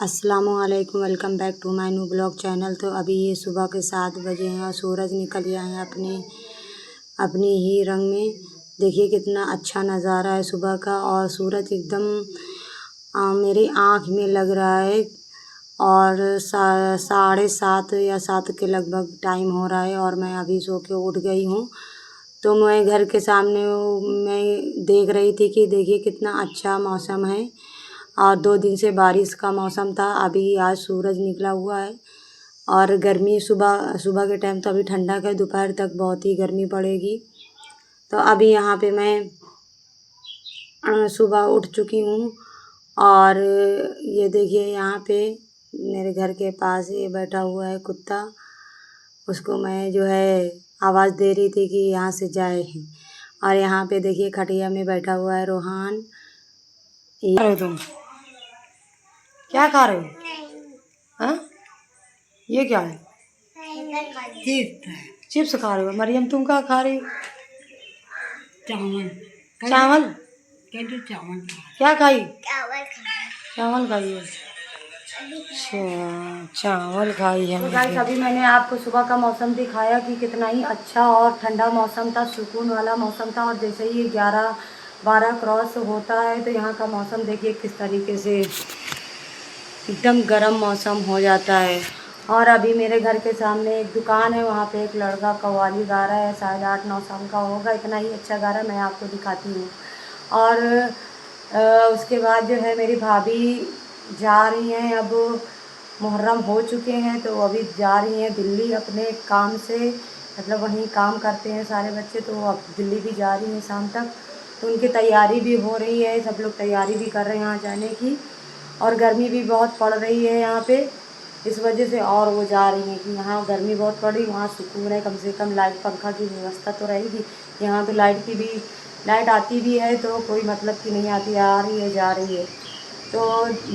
अस्सलामुअलैकुम, welcome back to my new blog channel. तो अभी ये सुबह के 7 बजे हैं और सूरज निकल गया है अपनी ही रंग में। देखिए कितना अच्छा नज़ारा है सुबह का, और सूरज एकदम मेरी आँख में लग रहा है। और 7:30 या 7 के लगभग टाइम हो रहा है और मैं अभी सो के उठ गई हूँ। तो मैं घर के सामने मैं देख रही थी कि देखिए कितना अच्छा मौसम है, और 2 दिन से बारिश का मौसम था। अभी आज सूरज निकला हुआ है और गर्मी सुबह सुबह के टाइम तो अभी ठंडा है, दोपहर तक बहुत ही गर्मी पड़ेगी। तो अभी यहाँ पे मैं सुबह उठ चुकी हूँ, और ये देखिए यहाँ पे मेरे घर के पास ये बैठा हुआ है कुत्ता। उसको मैं जो है आवाज़ दे रही थी कि यहाँ से जाए। और यहाँ पे देखिए खटिया में बैठा हुआ है रोहान। ये तुम क्या खा रहे हो? हाँ, ये क्या है? चिप्स खा रहे हो? मरियम तुम क्या खा रही हो? चावल। चावल? चावल क्या खाई? चावल खाई है। अच्छा, चावल खाई है। तो गाइस अभी मैंने आपको सुबह का मौसम दिखाया कि कितना ही अच्छा और ठंडा मौसम था, सुकून वाला मौसम था। और जैसे ही 11-12 क्रॉस होता है तो यहाँ का मौसम देखिए किस तरीके से एकदम गर्म मौसम हो जाता है। और अभी मेरे घर के सामने एक दुकान है, वहाँ पे एक लड़का कव्वाली गा रहा है, शायद 8-9 साल का होगा, इतना ही अच्छा गा रहा है। मैं आपको दिखाती हूँ। और उसके बाद जो है मेरी भाभी जा रही हैं, अब मुहर्रम हो चुके हैं तो अभी जा रही हैं दिल्ली अपने काम से, मतलब वहीं काम करते हैं सारे बच्चे, तो अब दिल्ली भी जा रही हैं शाम तक। तो उनकी तैयारी भी हो रही है, सब लोग तैयारी भी कर रहे हैं यहाँ जाने की। और गर्मी भी बहुत पड़ रही है यहाँ पे, इस वजह से और वो जा रही हैं कि यहाँ गर्मी बहुत पड़ रही, वहाँ सुकून है, कम से कम लाइट पंखा की व्यवस्था तो रहेगी। यहाँ तो लाइट आती भी है तो कोई मतलब की नहीं आती, आ रही है जा रही है। तो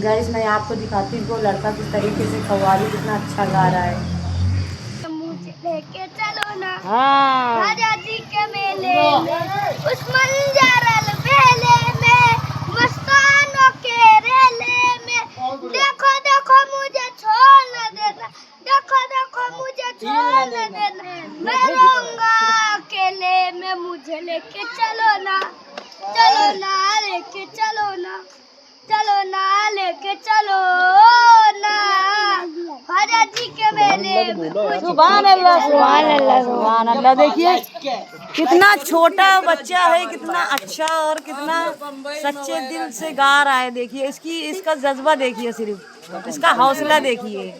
गैस मैं आपको दिखाती हूँ वो लड़का किस तरीके से कव्वाली कितना अच्छा गा रहा है। मुझे लेके चलो ना हाँ, राजा जी के मेले में, उस मंजरल बेले में, मस्तानों के रेले में। देखो देखो मुझे छोड़ न देना, देखो देखो मुझे छोड़ न देना, मैं रहूंगा अकेले में। मुझे लेके चलो ना लेके चलो ना, चलो ना लेके चलो ना राजा जी के मेले में। सुभान अल्लाह, सुभान अल्लाह, सुभान अल्लाह। देखिए कितना छोटा बच्चा है, कितना अच्छा और कितना सच्चे दिल से गा रहा है। देखिए इसका जज्बा देखिए, सिर्फ इसका हौसला देखिए।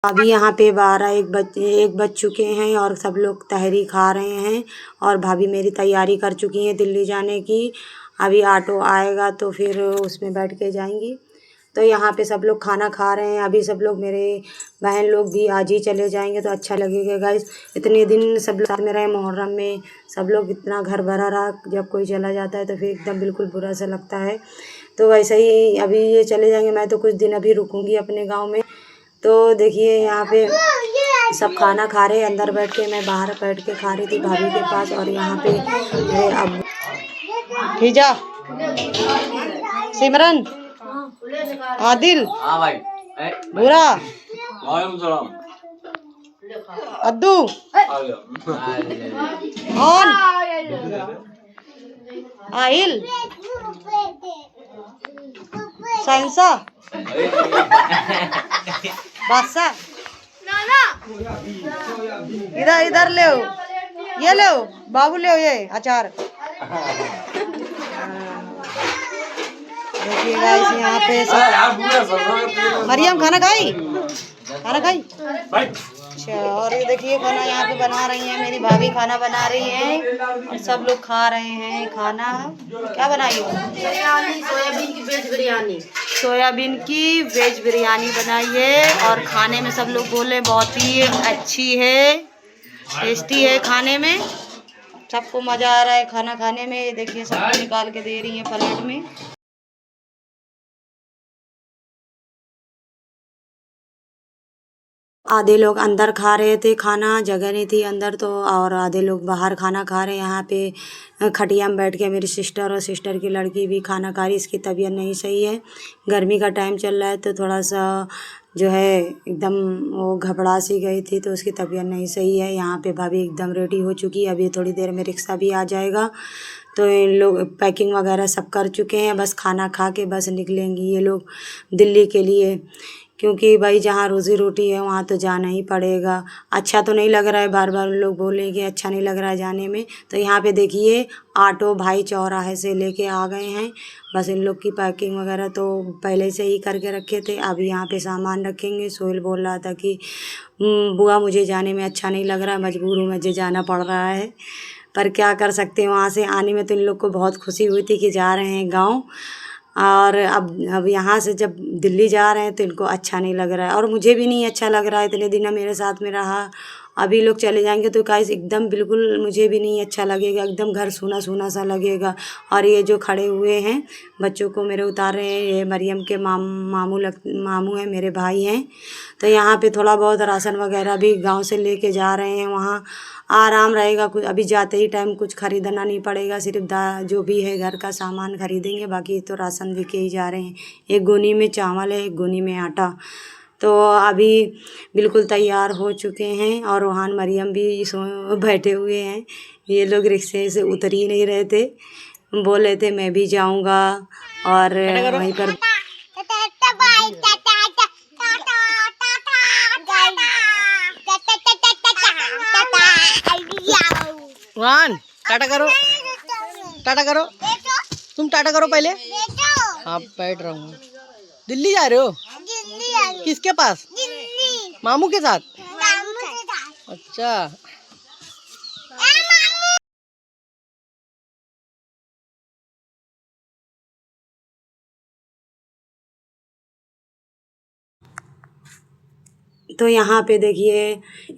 अभी यहाँ पे 1 बज चुके हैं और सब लोग तहरी खा रहे हैं, और भाभी मेरी तैयारी कर चुकी हैं दिल्ली जाने की। अभी ऑटो आएगा तो फिर उसमें बैठ के जाएंगी। तो यहाँ पे सब लोग खाना खा रहे हैं। अभी सब लोग मेरे बहन लोग भी आज ही चले जाएंगे तो अच्छा लगेगा गाइस। इतने दिन सब लोग साथ में रहे, मुहर्रम में सब लोग इतना घर भरा रहा, जब कोई चला जाता है तो फिर एकदम बिल्कुल बुरा सा लगता है। तो वैसे ही अभी ये चले जाएंगे, मैं तो कुछ दिन अभी रुकूँगी अपने गाँव में। तो देखिए यहाँ पे सब खाना खा रहे हैं, अंदर बैठ के, मैं बाहर बैठ के खा रही थी भाभी के पास। और यहाँ पे मेरे अब खीजा, सिमरन, आदिल, बुरा, अद्दू, कौन, आहिल, साइंसा, बादशाह, इधर ले, ये ले बाबू, ले ये अचार। देखिए गाइस यहाँ पे सब, मरियम खाना खाई? अच्छा, और ये देखिए खाना यहाँ पे बना रही हैं मेरी भाभी, खाना बना रही हैं और सब लोग खा रहे हैं खाना। क्या बनाई हो? सोयाबीन की वेज बिरयानी बनाई है, और खाने में सब लोग बोले बहुत ही अच्छी है, टेस्टी है खाने में। सबको मज़ा आ रहा है खाना खाने में। ये देखिए सबको निकाल के दे रही हैं प्लेट में। आधे लोग अंदर खा रहे थे खाना, जगह नहीं थी अंदर तो, और आधे लोग बाहर खाना खा रहे हैं। यहाँ पे खटिया में बैठ के मेरी सिस्टर और सिस्टर की लड़की भी खाना खा रही। इसकी तबीयत नहीं सही है, गर्मी का टाइम चल रहा है तो थोड़ा सा जो है एकदम वो घबरा सी गई थी तो उसकी तबीयत नहीं सही है। यहाँ पे भाभी एकदम रेडी हो चुकी है, अभी थोड़ी देर में रिक्शा भी आ जाएगा तो इन लोग पैकिंग वगैरह सब कर चुके हैं, बस खाना खा के बस निकलेंगी ये लोग दिल्ली के लिए, क्योंकि भाई जहाँ रोज़ी रोटी है वहाँ तो जाना ही पड़ेगा। अच्छा तो नहीं लग रहा है, बार बार लोग बोलेंगे अच्छा नहीं लग रहा है जाने में। तो यहाँ पे देखिए ऑटो भाई चौराहे से लेके आ गए हैं, बस इन लोग की पैकिंग वगैरह तो पहले से ही करके रखे थे, अभी यहाँ पे सामान रखेंगे। सोहेल बोल रहा था कि बुआ मुझे जाने में अच्छा नहीं लग रहा, मजबूर हूँ, मुझे जाना पड़ रहा है, पर क्या कर सकते हैं। वहाँ से आने में तो इन लोग को बहुत खुशी हुई थी कि जा रहे हैं गाँव, और अब यहाँ से जब दिल्ली जा रहे हैं तो इनको अच्छा नहीं लग रहा है और मुझे भी नहीं अच्छा लग रहा है। इतने दिन मेरे साथ में रहा, अभी लोग चले जाएंगे तो गाइस एकदम बिल्कुल मुझे भी नहीं अच्छा लगेगा, एकदम घर सूना सूना सा लगेगा। और ये जो खड़े हुए हैं बच्चों को मेरे उतार रहे हैं, ये मरियम के मामू हैं, मेरे भाई हैं। तो यहाँ पे थोड़ा बहुत राशन वगैरह भी गांव से लेके जा रहे हैं, वहाँ आराम रहेगा। कुछ अभी जाते ही टाइम कुछ खरीदना नहीं पड़ेगा, सिर्फ जो भी है घर का सामान खरीदेंगे, बाकी तो राशन लेके ही जा रहे हैं। एक गोनी में चावल है, एक गोनी में आटा। तो अभी बिल्कुल तैयार हो चुके हैं और रोहान मरियम भी बैठे हुए हैं। ये लोग रिक्शे से उतर ही नहीं रहे थे, बोल रहे थे मैं भी जाऊंगा और वहीं पर रोहान टाटा करो, टाटा करो, तुम टाटा करो पहले। हाँ बैठ रहा हूँ। दिल्ली जा रहे हो? किसके पास? मामू के साथ। अच्छा तो यहाँ पे देखिए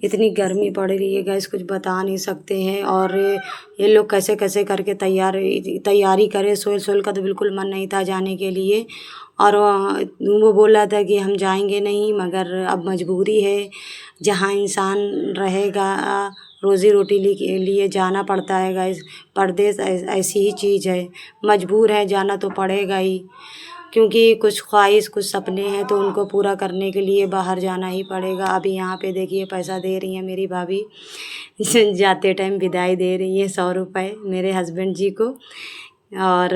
इतनी गर्मी पड़ रही है गैस, कुछ बता नहीं सकते हैं। और ये लोग कैसे कैसे करके तैयारी करे। सोहेल का तो बिल्कुल मन नहीं था जाने के लिए, और वो बोल रहा था कि हम जाएंगे नहीं, मगर अब मजबूरी है, जहाँ इंसान रहेगा रोज़ी रोटी के लिए जाना पड़ता है गैस। परदेश ऐसी ही चीज़ है, मजबूर है, जाना तो पड़ेगा ही, क्योंकि कुछ ख्वाहिश कुछ सपने हैं तो उनको पूरा करने के लिए बाहर जाना ही पड़ेगा। अभी यहाँ पे देखिए पैसा दे रही हैं मेरी भाभी, जाते टाइम विदाई दे रही है 100 रुपये मेरे हस्बैंड जी को। और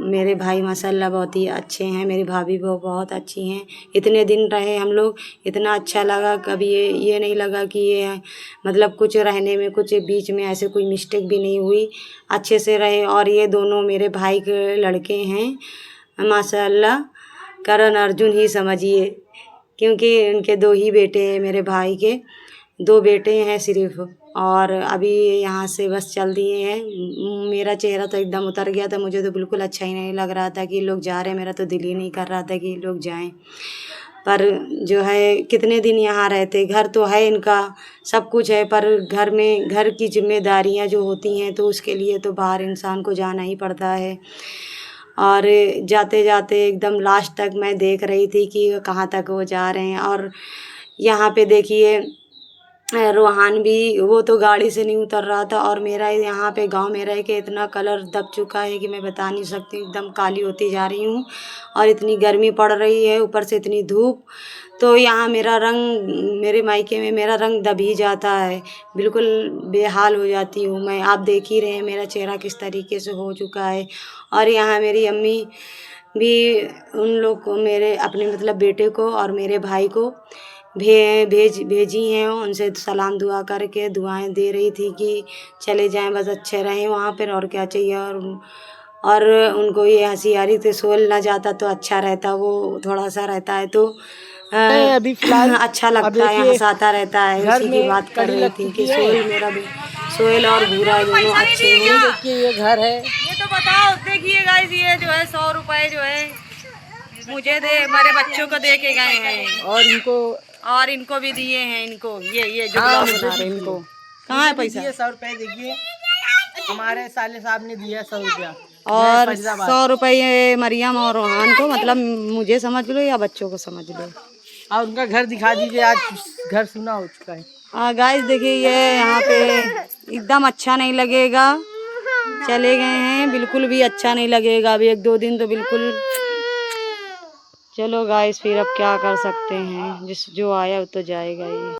मेरे भाई माशाल्लाह बहुत ही अच्छे हैं, मेरी भाभी वो बहुत अच्छी हैं। इतने दिन रहे हम लोग, इतना अच्छा लगा, कभी ये नहीं लगा कि ये मतलब कुछ रहने में कुछ बीच में ऐसे कोई मिस्टेक भी नहीं हुई, अच्छे से रहे। और ये दोनों मेरे भाई के लड़के हैं माशाल्लाह, करण अर्जुन ही समझिए, क्योंकि उनके 2 ही बेटे हैं, मेरे भाई के 2 बेटे हैं सिर्फ। और अभी यहाँ से बस चल दिए हैं। मेरा चेहरा तो एकदम उतर गया था, मुझे तो बिल्कुल अच्छा ही नहीं लग रहा था कि लोग जा रहे हैं, मेरा तो दिल ही नहीं कर रहा था कि लोग जाएं। पर जो है कितने दिन यहाँ रहते, घर तो है इनका, सब कुछ है, पर घर में घर की जिम्मेदारियाँ जो होती हैं तो उसके लिए तो बाहर इंसान को जाना ही पड़ता है। और जाते जाते एकदम लास्ट तक मैं देख रही थी कि कहाँ तक वो जा रहे हैं। और यहाँ पे देखिए रोहान भी, वो तो गाड़ी से नहीं उतर रहा था, और मेरा यहाँ पे गांव में रह के इतना कलर दब चुका है कि मैं बता नहीं सकती, एकदम काली होती जा रही हूँ। और इतनी गर्मी पड़ रही है, ऊपर से इतनी धूप, तो यहाँ मेरा रंग, मेरे मायके में मेरा रंग दब ही जाता है, बिल्कुल बेहाल हो जाती हूँ मैं। आप देख ही रहे हैं मेरा चेहरा किस तरीके से हो चुका है। और यहाँ मेरी अम्मी भी उन लोग को, मेरे अपने मतलब बेटे को और मेरे भाई को भेजी हैं, उनसे सलाम दुआ करके दुआएं दे रही थी कि चले जाएं, बस अच्छे रहें वहाँ पर, और क्या चाहिए। और उनको ये हंसी आ रही थी, सोहेल ना जाता तो अच्छा रहता, वो थोड़ा सा रहता है तो अभी फिलहाल अच्छा लगता है, हंसाता रहता है। उसी की बात कर रही थी कि सोहेल मेरा भी, सोहेल और भूरा दोनों अच्छे हैं। देखिए ये घर है, ये तो बताओ, देखिए गाइस, ये जो है 100 रुपए जो है मुझे मेरे बच्चों को दे के गए हैं, और इनको भी दिए हैं। इनको ये जो ब्लॉग बना रहे हैं, इनको कहाँ है पैसा? 100 रुपए देखिए, हमारे साले साहब ने दिया 100 रुपया, और 100 रुपये मरियम और रोहान को, मतलब मुझे समझ लो या बच्चों को समझ लो। और उनका घर दिखा दीजिए, आज घर सुना हो चुका है। हाँ गाइस देखिए ये यहाँ पे एकदम अच्छा नहीं लगेगा, चले गए हैं, बिल्कुल भी अच्छा नहीं लगेगा अभी 1-2 दिन तो बिल्कुल। चलो गाइस फिर अब क्या कर सकते हैं, जिस जो आया वो तो जाएगा ही।